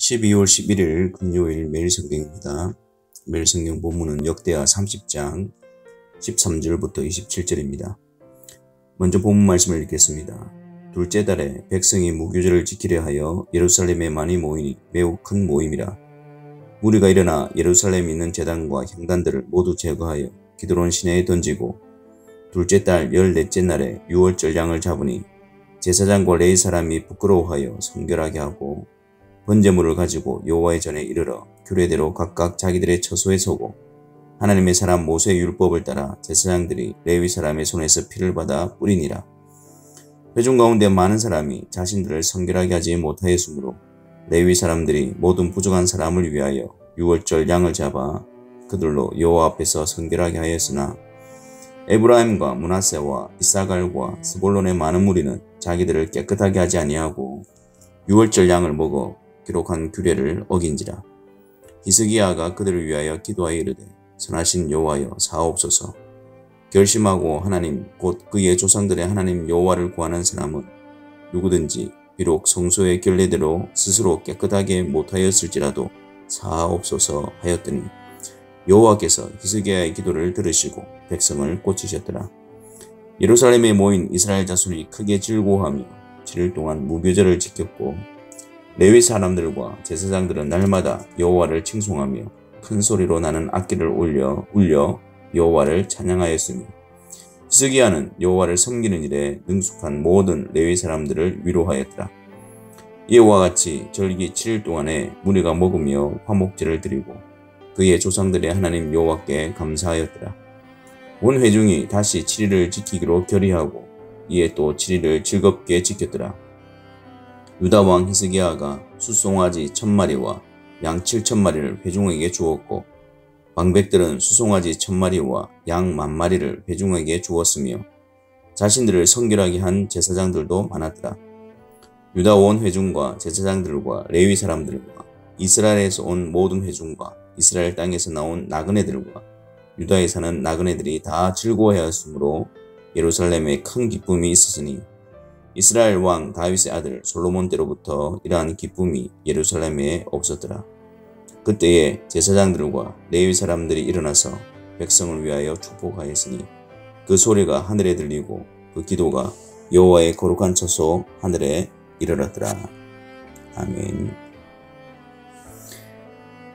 12월 11일 금요일 매일 성경입니다. 매일 성경 본문은 역대하 30장 13절부터 27절입니다. 먼저 본문 말씀을 읽겠습니다. 둘째 달에 백성이 무교절을 지키려 하여 예루살렘에 많이 모이니 매우 큰 모임이라. 무리가 일어나 예루살렘에 있는 제단과 향단들을 모두 제거하여 기드론 시내에 던지고 둘째 달 14째 날에 유월절 양을 잡으니 제사장과 레위 사람이 부끄러워하여 성결하게 하고 번제물을 가지고 여호와의 전에 이르러 규례대로 각각 자기들의 처소에 서고 하나님의 사람 모세의 율법을 따라 제사장들이 레위 사람의 손에서 피를 받아 뿌리니라. 회중 가운데 많은 사람이 자신들을 성결하게 하지 못하였으므로 레위 사람들이 모든 부족한 사람을 위하여 유월절 양을 잡아 그들로 여호와 앞에서 성결하게 하였으나 에브라임과 므낫세와 이사갈과 스볼론의 많은 무리는 자기들을 깨끗하게 하지 아니하고 유월절 양을 먹어 기록한 규례를 어긴지라. 히스기야가 그들을 위하여 기도하여 이르되 선하신 여호와여 사옵소서. 결심하고 하나님 곧 그의 조상들의 하나님 여호와를 구하는 사람은 누구든지 비록 성소의 결례대로 스스로 깨끗하게 못하였을지라도 사옵소서 하였더니 여호와께서 히스기야의 기도를 들으시고 백성을 고치셨더라. 예루살렘에 모인 이스라엘 자손이 크게 즐거워하며 7일 동안 무교절을 지켰고 레위 사람들과 제사장들은 날마다 여호와를 칭송하며 큰 소리로 나는 악기를 울려 여호와를 찬양하였으며 히스기야는 여호와를 섬기는 일에 능숙한 모든 레위 사람들을 위로하였더라. 이와 같이 절기 7일 동안에 무리가 먹으며 화목제를 드리고 그의 조상들의 하나님 여호와께 감사하였더라. 온 회중이 다시 7일을 지키기로 결의하고 이에 또 7일을 즐겁게 지켰더라. 유다왕 히스기야가 수송아지 1000마리와 양 7000마리를 회중에게 주었고 방백들은 수송아지 1000마리와 양 10,000마리를 회중에게 주었으며 자신들을 성결하게 한 제사장들도 많았더라. 유다 온 회중과 제사장들과 레위 사람들과 이스라엘에서 온 모든 회중과 이스라엘 땅에서 나온 나그네들과 유다에 사는 나그네들이 다 즐거워하였으므로 예루살렘에 큰 기쁨이 있었으니 이스라엘 왕 다윗의 아들 솔로몬 때로부터 이러한 기쁨이 예루살렘에 없었더라. 그때에 제사장들과 레위 사람들이 일어나서 백성을 위하여 축복하였으니 그 소리가 하늘에 들리고 그 기도가 여호와의 거룩한 처소 하늘에 이르렀더라. 아멘.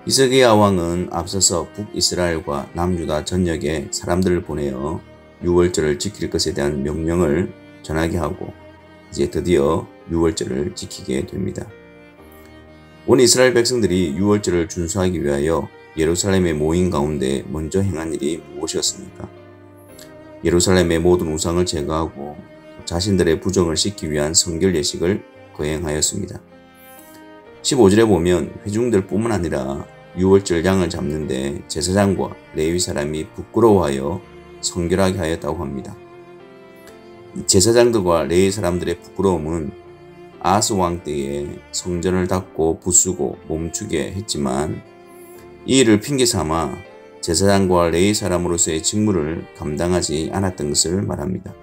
히스기야 왕은 앞서서 북이스라엘과 남유다 전역에 사람들을 보내어 유월절을 지킬 것에 대한 명령을 전하게 하고 이제 드디어 유월절을 지키게 됩니다. 온 이스라엘 백성들이 유월절을 준수하기 위하여 예루살렘에 모인 가운데 먼저 행한 일이 무엇이었습니까? 예루살렘의 모든 우상을 제거하고 자신들의 부정을 씻기 위한 성결 예식을 거행하였습니다. 15절에 보면 회중들 뿐만 아니라 유월절 양을 잡는데 제사장과 레위 사람이 부끄러워하여 성결하게 하였다고 합니다. 제사장들과 레위 사람들의 부끄러움은 아하스 왕 때에 성전을 닫고 부수고 멈추게 했지만 이 일을 핑계삼아 제사장과 레위 사람으로서의 직무를 감당하지 않았던 것을 말합니다.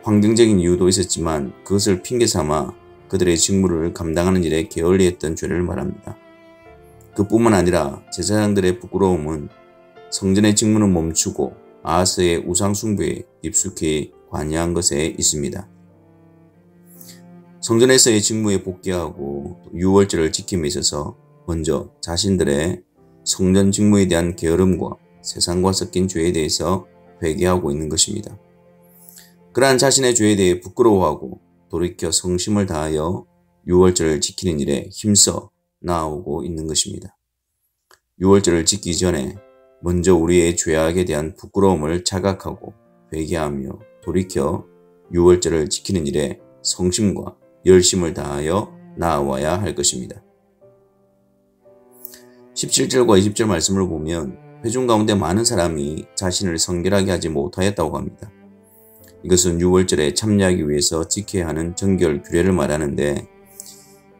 환경적인 이유도 있었지만 그것을 핑계삼아 그들의 직무를 감당하는 일에 게을리했던 죄를 말합니다. 그뿐만 아니라 제사장들의 부끄러움은 성전의 직무는 멈추고 아하스의 우상 숭배에 깊숙이 관여한 것에 있습니다. 성전에서의 직무에 복귀하고 유월절을 지킴에 있어서 먼저 자신들의 성전 직무에 대한 게으름과 세상과 섞인 죄에 대해서 회개하고 있는 것입니다. 그러한 자신의 죄에 대해 부끄러워하고 돌이켜 성심을 다하여 유월절을 지키는 일에 힘써 나아오고 있는 것입니다. 유월절을 지키기 전에 먼저 우리의 죄악에 대한 부끄러움을 자각하고 회개하며 돌이켜 유월절을 지키는 일에 성심과 열심을 다하여 나아와야 할 것입니다. 17절과 20절 말씀을 보면 회중 가운데 많은 사람이 자신을 성결하게 하지 못하였다고 합니다. 이것은 유월절에 참여하기 위해서 지켜야 하는 정결 규례를 말하는데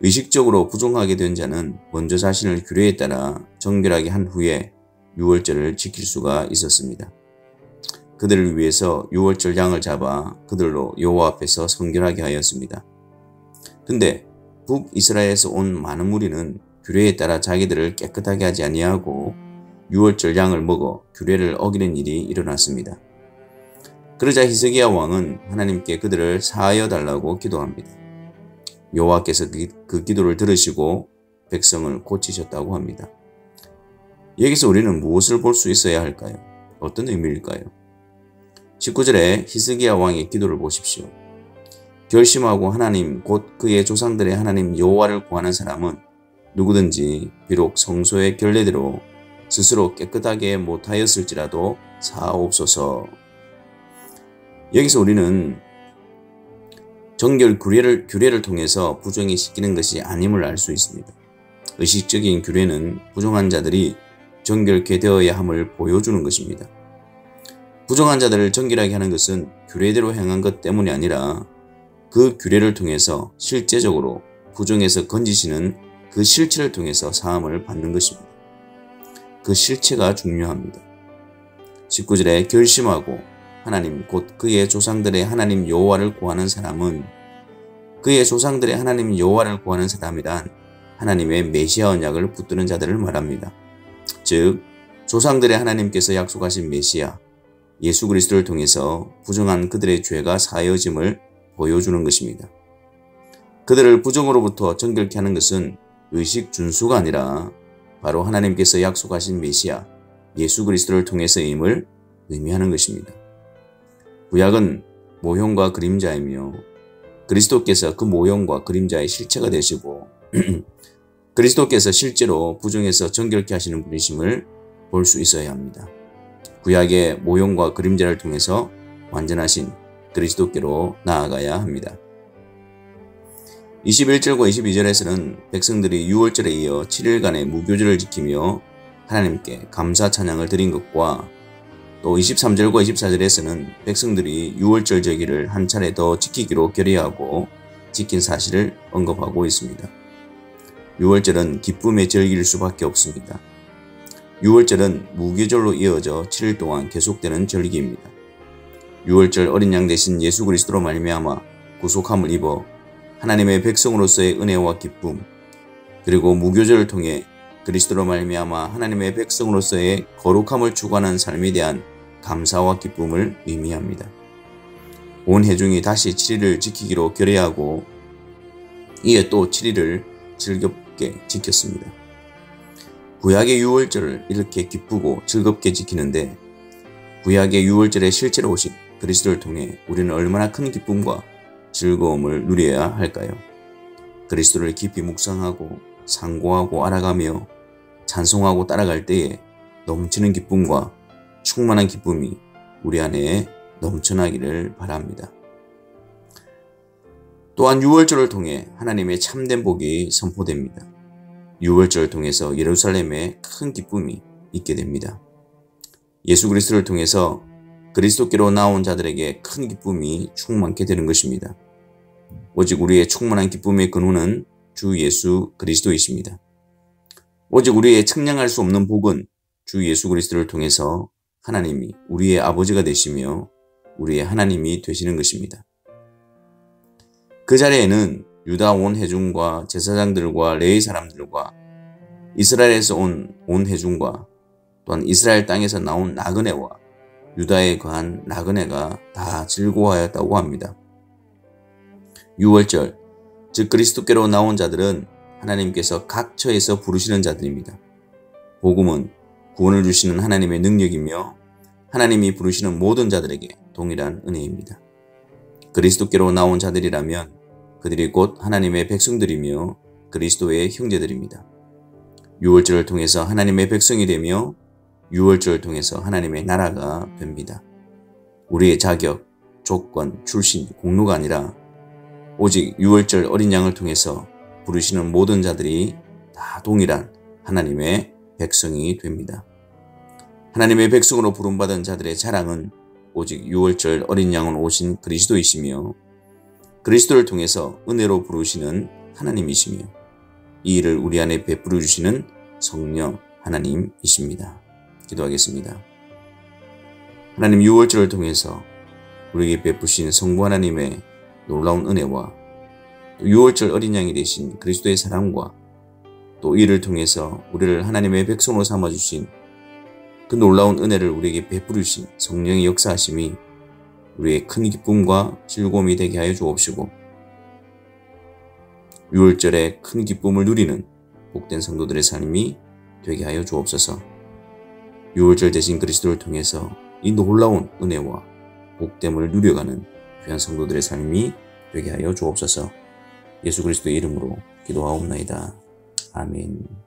의식적으로 부정하게 된 자는 먼저 자신을 규례에 따라 정결하게 한 후에 유월절을 지킬 수가 있었습니다. 그들을 위해서 유월절 양을 잡아 그들로 여호와 앞에서 성결하게 하였습니다. 근데 북이스라엘에서 온 많은 무리는 규례에 따라 자기들을 깨끗하게 하지 아니하고 유월절 양을 먹어 규례를 어기는 일이 일어났습니다. 그러자 히스기야 왕은 하나님께 그들을 사하여 달라고 기도합니다. 여호와께서 그 기도를 들으시고 백성을 고치셨다고 합니다. 여기서 우리는 무엇을 볼 수 있어야 할까요? 어떤 의미일까요? 19절에 히스기야 왕의 기도를 보십시오. 결심하고 하나님 곧 그의 조상들의 하나님 여호와를 구하는 사람은 누구든지 비록 성소의 결례대로 스스로 깨끗하게 못하였을지라도 사하옵소서. 여기서 우리는 정결 규례를 통해서 부정이 씻기는 것이 아님을 알 수 있습니다. 의식적인 규례는 부정한 자들이 정결케 되어야 함을 보여주는 것입니다. 부정한 자들을 정결하게 하는 것은 규례대로 행한 것 때문이 아니라 그 규례를 통해서 실제적으로 부정에서 건지시는 그 실체를 통해서 사함을 받는 것입니다. 그 실체가 중요합니다. 19절에 결심하고 하나님 곧 그의 조상들의 하나님 여호와를 구하는 사람은 그의 조상들의 하나님 여호와를 구하는 사람이란 하나님의 메시아 언약을 붙드는 자들을 말합니다. 즉 조상들의 하나님께서 약속하신 메시아 예수 그리스도를 통해서 부정한 그들의 죄가 사하여짐을 보여주는 것입니다. 그들을 부정으로부터 정결케 하는 것은 의식 준수가 아니라 바로 하나님께서 약속하신 메시아 예수 그리스도를 통해서임을 의미하는 것입니다. 구약은 모형과 그림자이며 그리스도께서 그 모형과 그림자의 실체가 되시고 그리스도께서 실제로 부정에서 정결케 하시는 분이심을 볼 수 있어야 합니다. 구약의 모형과 그림자를 통해서 완전하신 그리스도께로 나아가야 합니다. 21절과 22절에서는 백성들이 유월절에 이어 7일간의 무교절을 지키며 하나님께 감사 찬양을 드린 것과 또 23절과 24절에서는 백성들이 유월절 절기를 한 차례 더 지키기로 결의하고 지킨 사실을 언급하고 있습니다. 유월절은 기쁨의 절기일 수밖에 없습니다. 유월절은 무교절로 이어져 7일 동안 계속되는 절기입니다. 유월절 어린 양 대신 예수 그리스도로 말미암아 구속함을 입어 하나님의 백성으로서의 은혜와 기쁨, 그리고 무교절을 통해 그리스도로 말미암아 하나님의 백성으로서의 거룩함을 추구하는 삶에 대한 감사와 기쁨을 의미합니다. 온 회중이 다시 7일을 지키기로 결의하고 이에 또 7일을 즐겁게 지켰습니다. 구약의 유월절을 이렇게 기쁘고 즐겁게 지키는데 구약의 유월절에 실제로 오신 그리스도를 통해 우리는 얼마나 큰 기쁨과 즐거움을 누려야 할까요? 그리스도를 깊이 묵상하고 상고하고 알아가며 찬송하고 따라갈 때에 넘치는 기쁨과 충만한 기쁨이 우리 안에 넘쳐나기를 바랍니다. 또한 유월절을 통해 하나님의 참된 복이 선포됩니다. 유월절을 통해서 예루살렘에 큰 기쁨이 있게 됩니다. 예수 그리스도를 통해서 그리스도께로 나온 자들에게 큰 기쁨이 충만케 되는 것입니다. 오직 우리의 충만한 기쁨의 근원은 주 예수 그리스도이십니다. 오직 우리의 측량할 수 없는 복은 주 예수 그리스도를 통해서 하나님이 우리의 아버지가 되시며 우리의 하나님이 되시는 것입니다. 그 자리에는 유다 온 회중과 제사장들과 레위 사람들과 이스라엘에서 온 회중과 또한 이스라엘 땅에서 나온 나그네와 유다에 거한 나그네가 다 즐거워하였다고 합니다. 유월절, 즉 그리스도께로 나온 자들은 하나님께서 각 처에서 부르시는 자들입니다. 복음은 구원을 주시는 하나님의 능력이며 하나님이 부르시는 모든 자들에게 동일한 은혜입니다. 그리스도께로 나온 자들이라면 그들이 곧 하나님의 백성들이며 그리스도의 형제들입니다. 유월절을 통해서 하나님의 백성이 되며 유월절을 통해서 하나님의 나라가 됩니다. 우리의 자격, 조건, 출신, 공로가 아니라 오직 유월절 어린 양을 통해서 부르시는 모든 자들이 다 동일한 하나님의 백성이 됩니다. 하나님의 백성으로 부름받은 자들의 자랑은 오직 유월절 어린 양으로 오신 그리스도이시며 그리스도를 통해서 은혜로 부르시는 하나님이시며 이 일을 우리 안에 베풀어 주시는 성령 하나님이십니다. 기도하겠습니다. 하나님, 유월절을 통해서 우리에게 베푸신 성부 하나님의 놀라운 은혜와 또 유월절 어린 양이 되신 그리스도의 사랑과 또 이를 통해서 우리를 하나님의 백성으로 삼아주신 그 놀라운 은혜를 우리에게 베풀으신 성령의 역사하심이 우리의 큰 기쁨과 즐거움이 되게 하여 주옵시고 유월절에 큰 기쁨을 누리는 복된 성도들의 삶이 되게 하여 주옵소서. 유월절 대신 그리스도를 통해서 이 놀라운 은혜와 복됨을 누려가는 귀한 성도들의 삶이 되게 하여 주옵소서. 예수 그리스도의 이름으로 기도하옵나이다. 아멘.